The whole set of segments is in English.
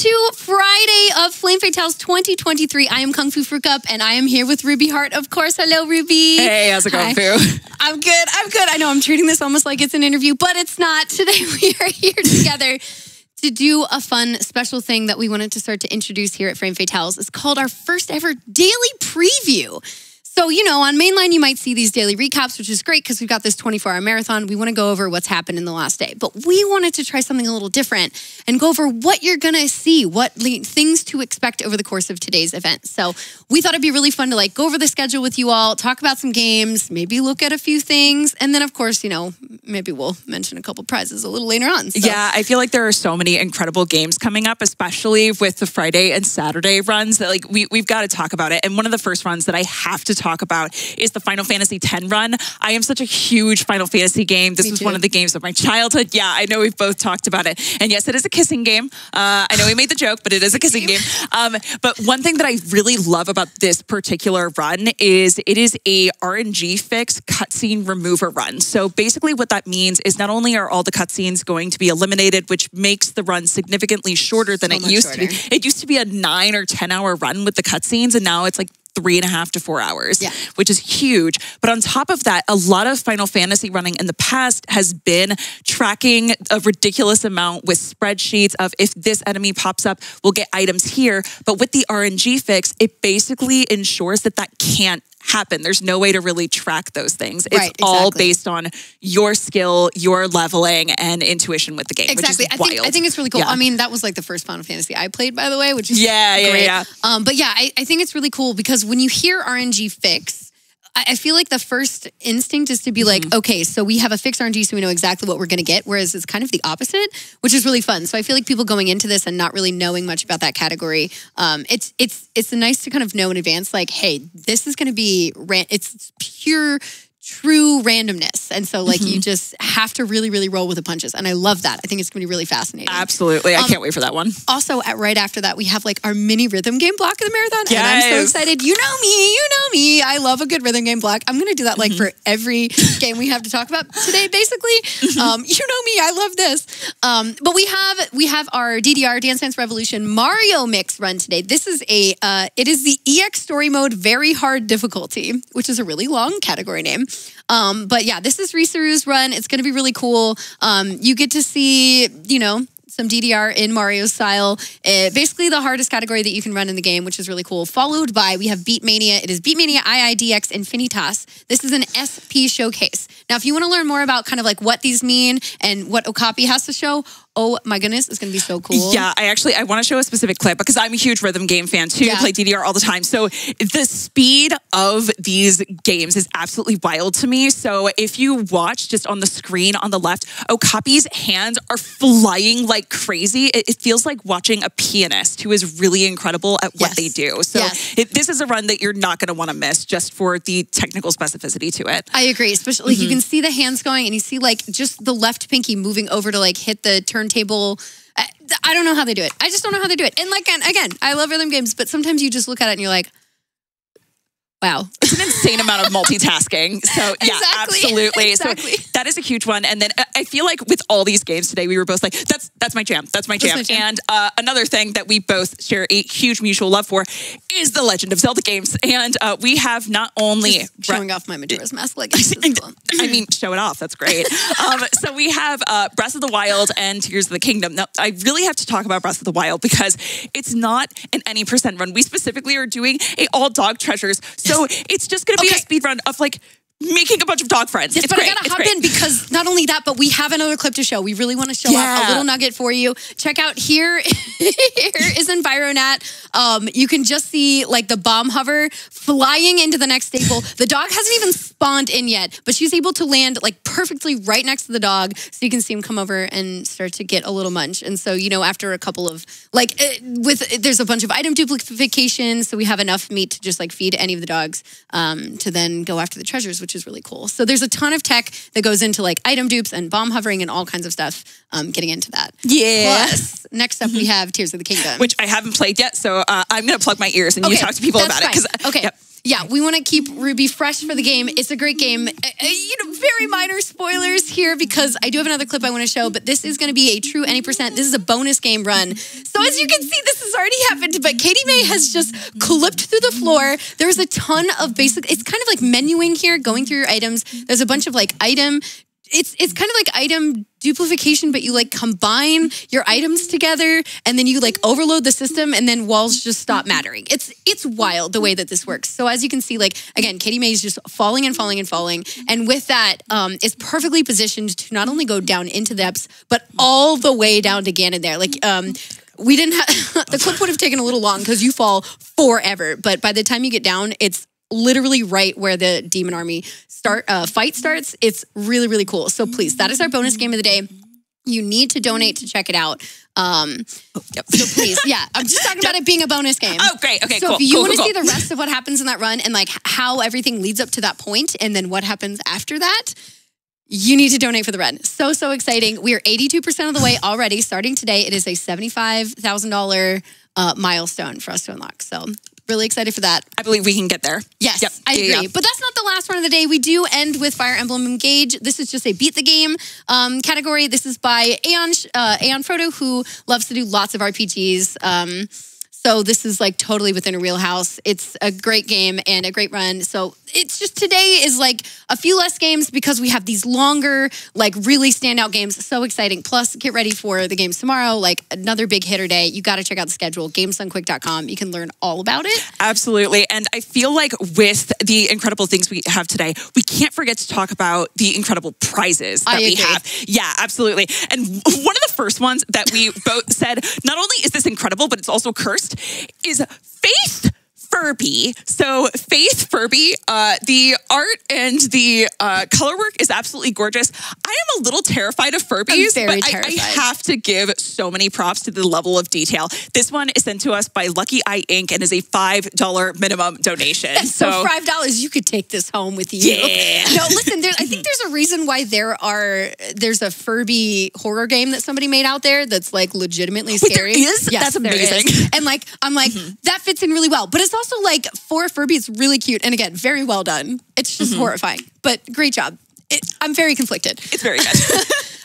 to Friday of Flame Fatales 2023. I am Kung Fu Fruit Cup, and I am here with Ruby Hart, of course. Hello, Ruby. Hey, how's it going, Fu? I'm good. I know I'm treating this almost like it's an interview, but it's not. Today we are here together to do a fun, special thing that we wanted to start to introduce here at Flame Fatales. It's called our first ever daily preview. So, you know, on Mainline, you might see these daily recaps, which is great because we've got this 24-hour marathon. We want to go over what's happened in the last day. But we wanted to try something a little different and go over what you're going to see, what things to expect over the course of today's event. So we thought it'd be really fun to like go over the schedule with you all, talk about some games, maybe look at a few things. And then, of course, you know, maybe we'll mention a couple prizes a little later on. So. Yeah, I feel like there are so many incredible games coming up, especially with the Friday and Saturday runs that like we've got to talk about it. And one of the first runs that I have to talk about is the Final Fantasy X run. I am such a huge Final Fantasy game. This was one of the games of my childhood. Yeah, I know we've both talked about it. And yes, it is a kissing game. I know we made the joke, but it is a kissing game. But one thing that I really love about this particular run is it is a RNG fix cutscene remover run. So basically what that means is not only are all the cutscenes going to be eliminated, which makes the run significantly shorter than it used to be. It used to be a 9 or 10 hour run with the cutscenes, and now it's like 3.5 to 4 hours, which is huge. But on top of that, a lot of Final Fantasy running in the past has been tracking a ridiculous amount with spreadsheets of if this enemy pops up, we'll get items here. But with the RNG fix, it basically ensures that that can't happen. There's no way to really track those things. It's all based on your skill, your leveling, and intuition with the game, which is wild. I think it's really cool. I mean, that was like the first Final Fantasy I played, by the way, which is great. But yeah, I think it's really cool because when you hear RNG fix, I feel like the first instinct is to be like, okay, so we have a fixed RNG, so we know exactly what we're going to get, whereas it's kind of the opposite, which is really fun. So I feel like people going into this and not really knowing much about that category, it's nice to kind of know in advance, like, hey, this is going to be, it's pure true randomness. And so like you just have to really, really roll with the punches. And I love that. I think it's going to be really fascinating. Absolutely. I can't wait for that one. Also, right after that, we have like our mini rhythm game block of the marathon. Yes. And I'm so excited. You know me. I love a good rhythm game block. I'm going to do that like for every game we have to talk about today, basically. You know me. I love this. But we have our DDR, Dance Dance Revolution Mario Mix run today. This is it is the EX Story Mode Very Hard Difficulty, which is a really long category name. But yeah, this is Risaru's run. It's going to be really cool. You get to see, you know, some DDR in Mario style. Basically the hardest category that you can run in the game, which is really cool. Followed by, we have Beatmania. It is Beatmania IIDX Infinitas. This is an SP showcase. Now, if you want to learn more about kind of like what these mean and what Okapi has to show, oh my goodness, it's going to be so cool. Yeah, I want to show a specific clip because I'm a huge rhythm game fan too. I play DDR all the time. So the speed of these games is absolutely wild to me. So if you watch just on the screen on the left, Okapi's hands are flying like crazy. It feels like watching a pianist who is really incredible at what they do. So this is a run that you're not going to want to miss just for the technical specificity to it. I agree. Especially like you can see the hands going and you see like just the left pinky moving over to like hit the turntable. I don't know how they do it. I just don't know how they do it. And like, again, I love rhythm games, but sometimes you just look at it and you're like, wow. It's an insane amount of multitasking. So yeah, absolutely. So that is a huge one. And then I feel like with all these games today, we were both like, that's my jam. That's my jam. And another thing that we both share a huge mutual love for is the Legend of Zelda games. And we have not only... Just showing off my Majora's Mask like I mean, show it off. That's great. So we have Breath of the Wild and Tears of the Kingdom. Now, I really have to talk about Breath of the Wild because it's not an any percent run. We specifically are doing a all dog treasures. So it's just going to be a speed run of like making a bunch of dog friends. Yes, but I gotta hop in because not only that, but we have another clip to show. We really want to show off a little nugget for you. Check out here. Here is Environat. You can just see like the bomb hover flying into the next staple. The dog hasn't even spawned in yet, but she's able to land like perfectly right next to the dog, so you can see him come over and start to get a little munch. And so, you know, after a couple of like there's a bunch of item duplication, so we have enough meat to just like feed any of the dogs to then go after the treasures, which is really cool. So there's a ton of tech that goes into like item dupes and bomb hovering and all kinds of stuff getting into that. Yeah. Plus, next up we have Tears of the Kingdom. Which I haven't played yet, so I'm going to plug my ears and you talk to people about it. Okay. Yeah, we want to keep Ruby fresh for the game. It's a great game. Very minor spoilers here because I do have another clip I want to show, but this is going to be a true any %. This is a bonus game run. So as you can see, this has already happened, but Katie May has just clipped through the floor. There's a ton of it's kind of like menuing here, going through your items. There's a bunch of like it's kind of like item duplication, but you like combine your items together and then you like overload the system and then walls just stop mattering. It's wild the way that this works. So as you can see, like again, Katie May is just falling and falling and falling. And with that, it's perfectly positioned to not only go down into depths, but all the way down to Ganon there. Like, we didn't have, the clip would have taken a little long because you fall forever. But by the time you get down, it's literally right where the Demon Army fight starts. It's really, really cool. So please, that is our bonus game of the day. You need to donate to check it out. So please, yeah, I'm just talking about it being a bonus game. Oh, great. Okay, so cool. if you want to see the rest of what happens in that run and like how everything leads up to that point and then what happens after that, you need to donate for the run. So exciting. We are 82% of the way already. Starting today, it is a $75,000 milestone for us to unlock. So really excited for that. I believe we can get there. Yes, I agree. Yeah. But that's not the last one of the day. We do end with Fire Emblem Engage. This is just a beat the game category. This is by Aeon Frodo, who loves to do lots of RPGs. So this is like totally within a wheelhouse. It's a great game and a great run. So it's just today is like a few less games because we have these longer, like really standout games. So exciting. Plus, get ready for the games tomorrow, like another big hitter day. You got to check out the schedule, gamesdonequick.com. You can learn all about it. Absolutely. And I feel like with the incredible things we have today, we can't forget to talk about the incredible prizes that we have. Yeah, absolutely. And one of the first ones that we both said, not only is this incredible, but it's also cursed, is Faith Furby. So Faith Furby, the art and the color work is absolutely gorgeous. I am a little terrified of Furbies, but I have to give so many props to the level of detail. This one is sent to us by Lucky Eye Inc. and is a $5 minimum donation. So $5, you could take this home with you. Yeah. No, listen, I think there's a reason why there's a Furby horror game that somebody made out there that's like legitimately scary. There is? Yes, that's amazing. And like, I'm like, that fits in really well. But it's also like for Furby, it's really cute. And again, very well done. It's just horrifying, but great job. I'm very conflicted. It's very good.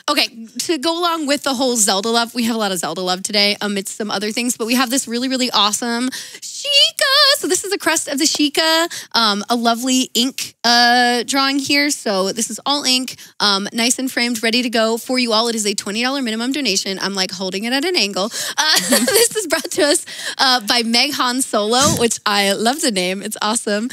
Okay, to go along with the whole Zelda love, we have a lot of Zelda love today amidst some other things, but we have this really, really awesome Sheikah. So this is the crest of the Sheikah, a lovely ink drawing here. So this is all ink, nice and framed, ready to go for you all. It is a $20 minimum donation. I'm like holding it at an angle. This is brought to us by Meg Han Solo, which I love the name. It's awesome.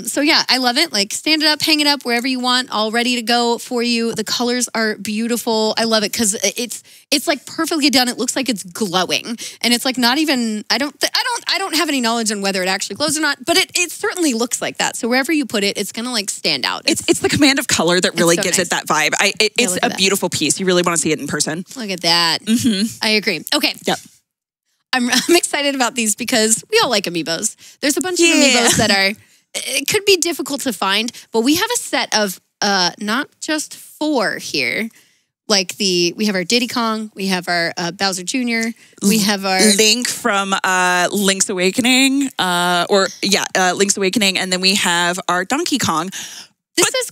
So yeah, I love it. Like stand it up, hang it up wherever you want, all ready to go for you. The colors are beautiful. I love it because it's like perfectly done. It looks like it's glowing, and it's like not even. I don't have any knowledge on whether it actually glows or not, but it certainly looks like that. So wherever you put it, it's gonna like stand out. It's the command of color that really gives it that vibe. It's a beautiful piece. You really want to see it in person. Look at that. I agree. Okay. Yep. I'm excited about these because we all like amiibos. There's a bunch of amiibos that it could be difficult to find, but we have a set of not just 4 here. Like we have our Diddy Kong, we have our Bowser Jr., we have our Link from Link's Awakening, Link's Awakening, and then we have our Donkey Kong. This is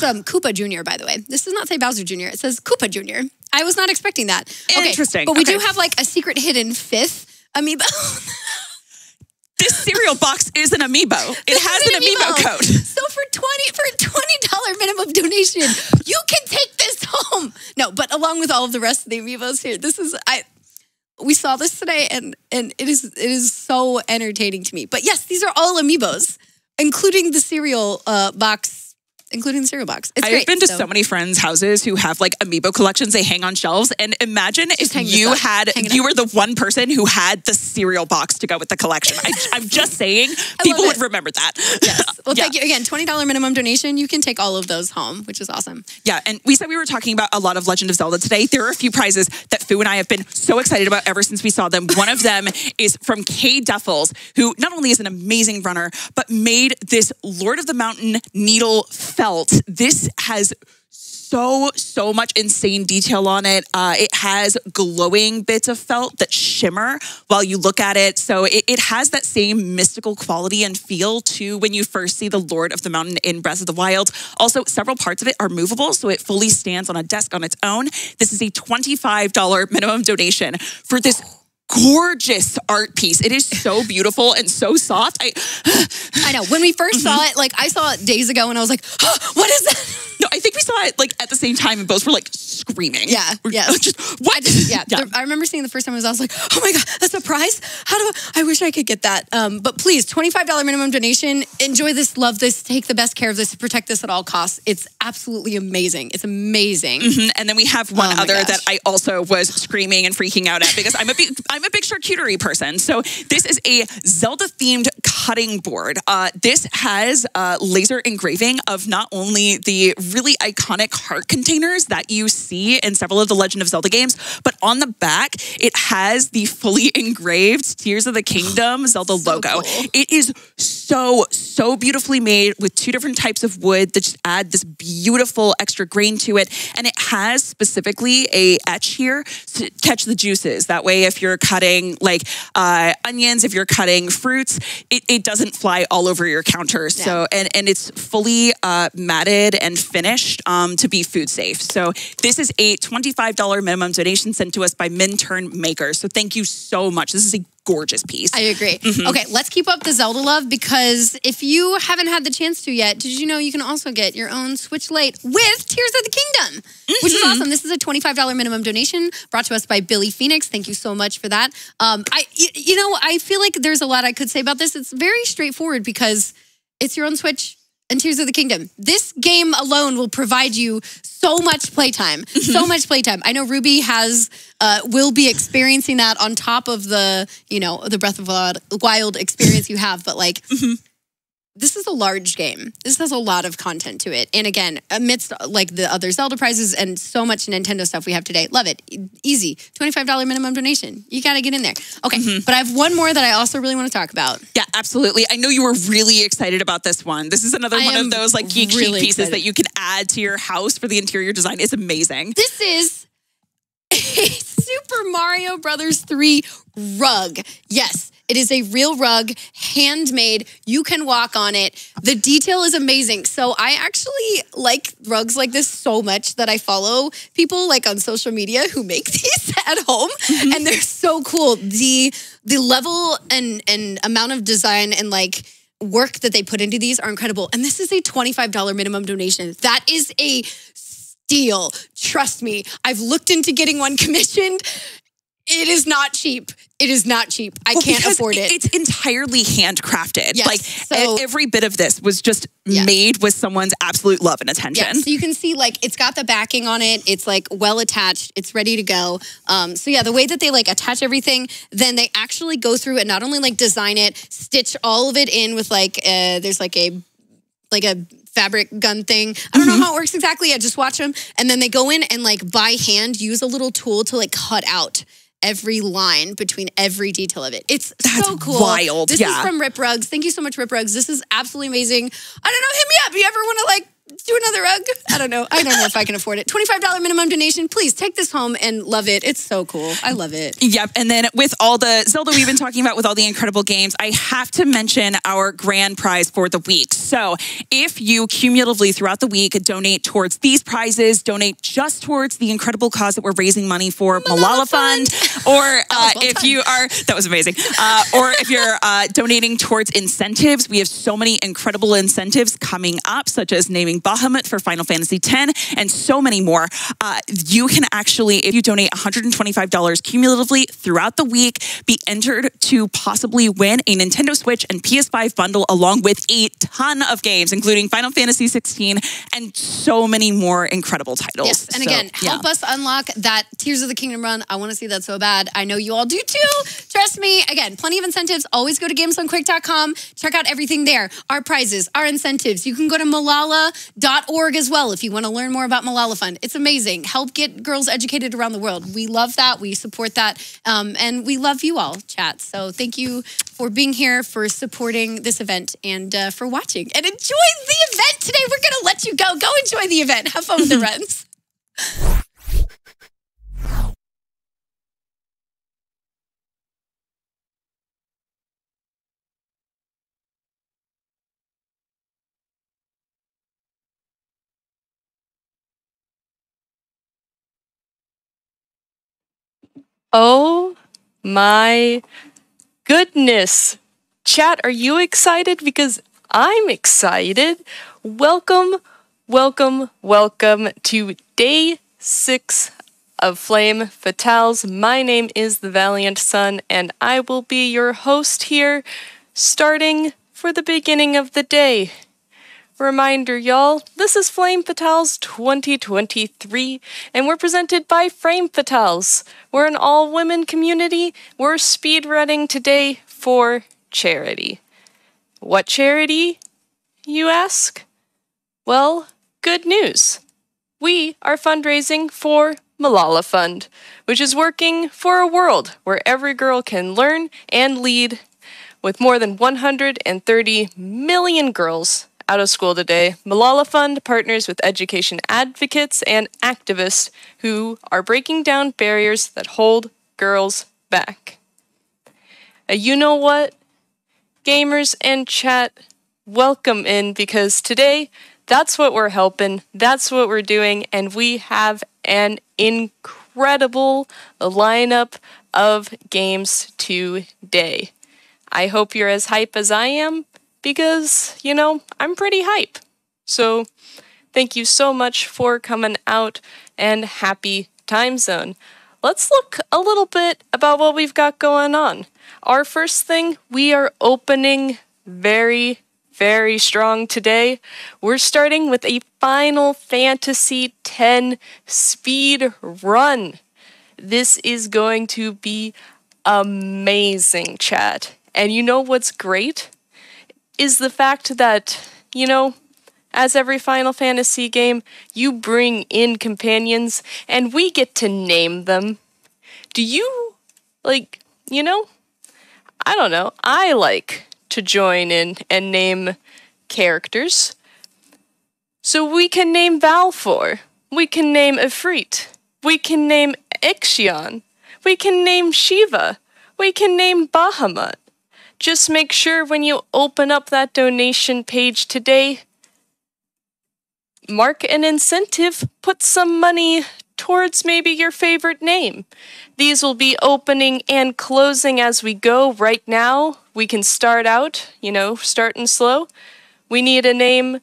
Koopa Jr., by the way. This does not say Bowser Jr., it says Koopa Jr. I was not expecting that. Okay, interesting. But we do have like a secret hidden 5th amiibo. This cereal box is an amiibo. It has an amiibo code. So for $20 minimum donation, you can take this home. No, but along with all of the rest of the amiibos here, we saw this today and it is so entertaining to me. But yes, these are all amiibos, including the cereal box. It's great. I've been to so many friends' houses who have like amiibo collections they hang on shelves. And imagine if you were the one person who had the cereal box to go with the collection. I'm just saying, people would remember that. Yes. Well, thank you. Again, $20 minimum donation. You can take all of those home, which is awesome. Yeah. And we said we were talking about a lot of Legend of Zelda today. There are a few prizes that Fu and I have been so excited about ever since we saw them. One of them is from Kay Duffels, who not only is an amazing runner, but made this Lord of the Mountain needle felt. This has so much insane detail on it. It has glowing bits of felt that shimmer while you look at it. So it has that same mystical quality and feel to when you first see the Lord of the Mountain in Breath of the Wild. Also, several parts of it are movable, so it fully stands on a desk on its own. This is a $25 minimum donation for this gorgeous art piece. It is so beautiful and so soft. I know. When we first saw it, like I saw it days ago and I was like, oh, what is that? No, I think we saw it like at the same time and both were like screaming. Yeah. Yeah. What? I remember seeing the first time I was like, oh my God, that's a prize? I wish I could get that. But please, $25 minimum donation. Enjoy this, love this, take the best care of this, protect this at all costs. It's absolutely amazing. It's amazing. And then we have one other that I also was screaming and freaking out at because I'm a big charcuterie person. So this is a Zelda themed cutting board. This has laser engraving of not only the really iconic heart containers that you see in several of the Legend of Zelda games, but on the back, it has the fully engraved Tears of the Kingdom Zelda logo. Cool. It is so beautifully made with two different types of wood that just add this beautiful extra grain to it. And it has specifically a etch here to catch the juices. That way, if you're cutting like onions, if you're cutting fruits, it doesn't fly all over your counter. Yeah. So, and it's fully matted and finished to be food safe. So this is a $25 minimum donation sent to us by Minturn Makers. So thank you so much. This is a gorgeous piece. I agree. Okay, let's keep up the Zelda love because if you haven't had the chance to yet, did you know you can also get your own Switch Lite with Tears of the Kingdom, which is awesome. This is a $25 minimum donation brought to us by Billy Phoenix. Thank you so much for that. I feel like there's a lot I could say about this. It's very straightforward because it's your own Switch and Tears of the Kingdom. This game alone will provide you so much playtime. So much playtime. I know Ruby will be experiencing that on top of the Breath of the Wild experience you have, but like this is a large game. This has a lot of content to it. And again, amidst like the other Zelda prizes and so much Nintendo stuff we have today, love it. Easy. $25 minimum donation. You got to get in there. Okay, but I have one more that I also really want to talk about. Yeah, absolutely. I know you were really excited about this one. This is another one of those like geek chic pieces that you can add to your house for the interior design. It's amazing. This is a Super Mario Brothers 3 rug. Yes. It is a real rug, handmade. You can walk on it. The detail is amazing. So I actually like rugs like this so much that I follow people like on social media who make these at home. And they're so cool. The level and amount of design and like work that they put into these are incredible. And this is a $25 minimum donation. That is a steal. Trust me. I've looked into getting one commissioned. It is not cheap. It is not cheap. I can't afford it. It's entirely handcrafted. Yes, like every bit of this was just made with someone's absolute love and attention. Yeah, so you can see like it's got the backing on it. It's like well attached. It's ready to go. So yeah, the way that they like attach everything, then they actually go through and not only like design it, stitch all of it in with like there's like a fabric gun thing. I don't know how it works exactly. I just watch them. And then they go in and like by hand use a little tool to like cut out every line between every detail of it. That's so cool. Wild. This is from Rip Rugs. Thank you so much, Rip Rugs. This is absolutely amazing. I don't know. Hit me up. You ever want to like do another rug? I don't know. I don't know if I can afford it. $25 minimum donation. Please take this home and love it. It's so cool. I love it. Yep. And then with all the Zelda we've been talking about, with all the incredible games, I have to mention our grand prize for the week. So if you cumulatively throughout the week donate towards these prizes, donate just towards the incredible cause that we're raising money for, Malala Fund, or if you are, that was amazing, or if you're donating towards incentives, we have so many incredible incentives coming up, such as naming Bahamut for Final Fantasy X, and so many more. You can actually, if you donate $125 cumulatively throughout the week, be entered to possibly win a Nintendo Switch and PS5 bundle along with a ton of games, including Final Fantasy 16 and so many more incredible titles. Yes, and again, help us unlock that Tears of the Kingdom run. I want to see that so bad. I know you all do too. Trust me. Again, plenty of incentives. Always go to GamesDoneQuick.com. Check out everything there. Our prizes, our incentives. You can go to Malala.org as well if you want to learn more about Malala Fund. It's amazing. Help get girls educated around the world. We love that. We support that. And we love you all, chat. So thank you for being here, for supporting this event, and for watching. And enjoy the event today. We're going to let you go. Go enjoy the event. Have fun with the runs. Oh my goodness. Chat, are you excited? Because I'm excited. Welcome to day 6 of Flame Fatales. My name is the Valiant Sun, and I will be your host here, starting for the beginning of the day. Reminder, y'all, this is Flame Fatales 2023, and we're presented by Frame Fatales. We're an all-women community. We're speedrunning today for charity. What charity, you ask? Well, good news. We are fundraising for Malala Fund, which is working for a world where every girl can learn and lead. With more than 130 million girls out of school today, Malala Fund partners with education advocates and activists who are breaking down barriers that hold girls back. You know what? Gamers and chat, welcome in, because today, that's what we're helping, that's what we're doing, and we have an incredible lineup of games today. I hope you're as hype as I am, because, you know, I'm pretty hype. So, thank you so much for coming out, and happy time zone. Let's look a little bit about what we've got going on. Our first thing, we are opening very strong today. We're starting with a Final Fantasy X speed run. This is going to be amazing, chat. And you know what's great? Is the fact that, you know, as every Final Fantasy game, you bring in companions, and we get to name them. Do you, like, you know, I don't know, I like to join in and name characters. So we can name Valfor, we can name Ifrit, we can name Ixion, we can name Shiva, we can name Bahamut. Just make sure when you open up that donation page today, mark an incentive, put some money towards maybe your favorite name. These will be opening and closing as we go. Right now, we can start out, you know, starting slow. We need a name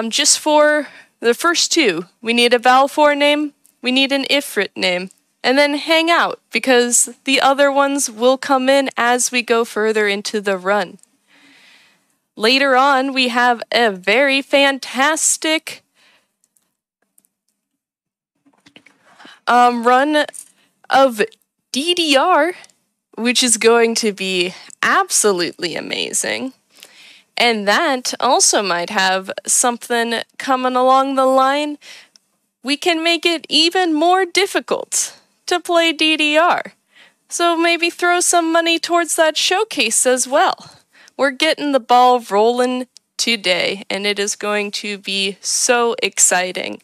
just for the first two. We need a Valfor name, we need an Ifrit name, and then hang out, because the other ones will come in as we go further into the run. Later on, we have a very fantastic run of DDR, which is going to be absolutely amazing. And that also might have something coming along the line. We can make it even more difficult to play DDR. So maybe throw some money towards that showcase as well. We're getting the ball rolling today, and it is going to be so exciting.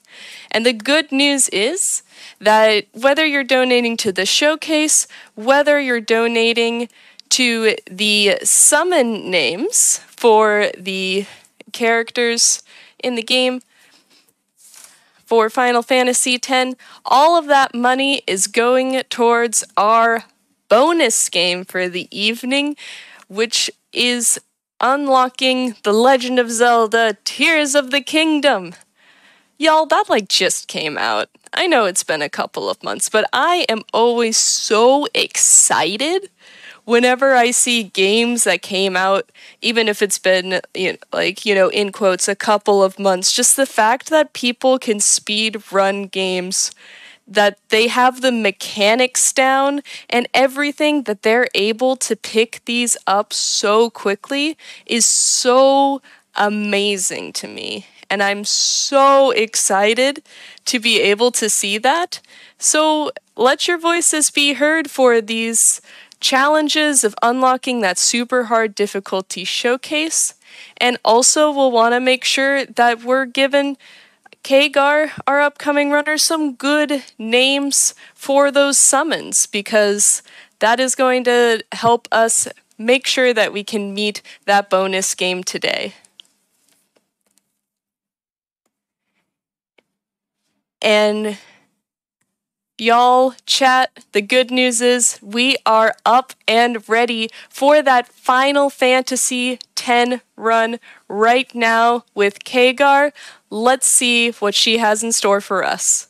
And the good news is that whether you're donating to the showcase, whether you're donating to the summon names for the characters in the game, for Final Fantasy X, all of that money is going towards our bonus game for the evening, which is unlocking The Legend of Zelda Tears of the Kingdom. Y'all, that just came out. I know it's been a couple of months, but I am always so excited whenever I see games that came out, even if it's been, in quotes, a couple of months. Just the fact that people can speed run games, that they have the mechanics down and everything, that they're able to pick these up so quickly is so amazing to me. And I'm so excited to be able to see that. So let your voices be heard for these challenges of unlocking that super hard difficulty showcase. And also we'll want to make sure that we're giving Kagar, our upcoming runner, some good names for those summons, because that is going to help us make sure that we can meet that bonus game today. And Y'all, chat, the good news is we are up and ready for that Final Fantasy X run right now with Kagar. Let's see what she has in store for us.